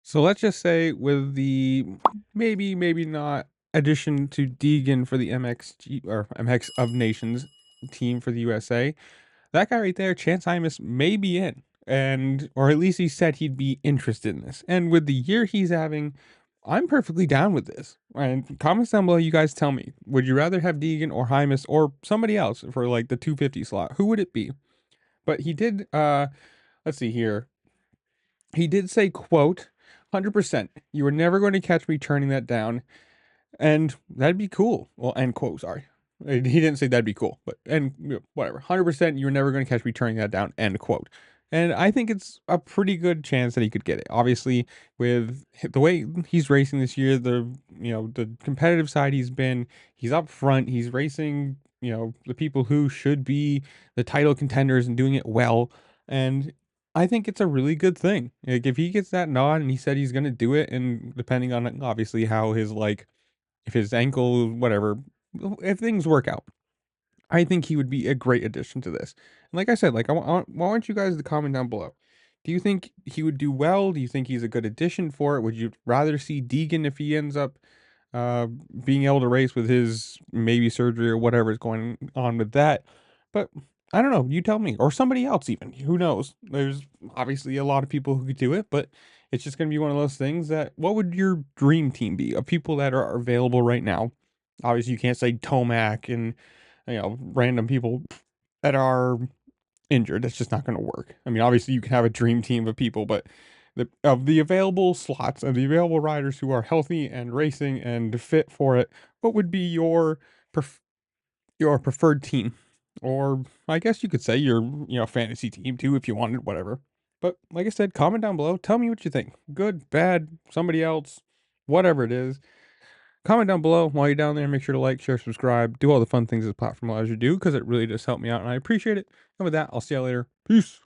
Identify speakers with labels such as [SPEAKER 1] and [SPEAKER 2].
[SPEAKER 1] So let's just say with the maybe not addition to Deegan for the MXG or MX of Nations team for the USA, that guy right there, Chance Hymas, may be in. And or at least he said he'd be interested in this. And with the year he's having, I'm perfectly down with this. And comments down below, you guys tell me, would you rather have Deegan or Hymas or somebody else for like the 250 slot? Who would it be? But he did let's see here. He did say, quote, 100%. You were never going to catch me turning that down. And that'd be cool. Well, end quote, sorry. He didn't say that'd be cool, but, and whatever. 100%, you were never going to catch me turning that down, end quote. And I think it's a pretty good chance that he could get it. Obviously, with the way he's racing this year, the competitive side he's up front, he's racing, the people who should be the title contenders and doing it well. And I think it's a really good thing. Like if he gets that nod and he said he's gonna do it, and depending on obviously how his if his ankle, whatever, if things work out, I think he would be a great addition to this. And like I said, I want you guys to comment down below. Do you think he would do well? Do you think he's a good addition for it? Would you rather see Deegan if he ends up uh, being able to race with his maybe surgery or whatever is going on with that? But I don't know. You tell me, or somebody else even. Who knows? There's obviously a lot of people who could do it, but it's just going to be one of those things that. What would your dream team be of people that are available right now? Obviously, you can't say Tomac and random people that are injured. That's just not going to work. I mean, obviously, you can have a dream team of people, but of the available slots of the available riders who are healthy and racing and fit for it, what would be your preferred team? Or I guess you could say your fantasy team too if you wanted, whatever. But like I said, comment down below. Tell me what you think. Good, bad, somebody else, whatever it is. Comment down below while you're down there. Make sure to like, share, subscribe, do all the fun things this platform allows you to do because it really does help me out and I appreciate it. And with that, I'll see you later. Peace.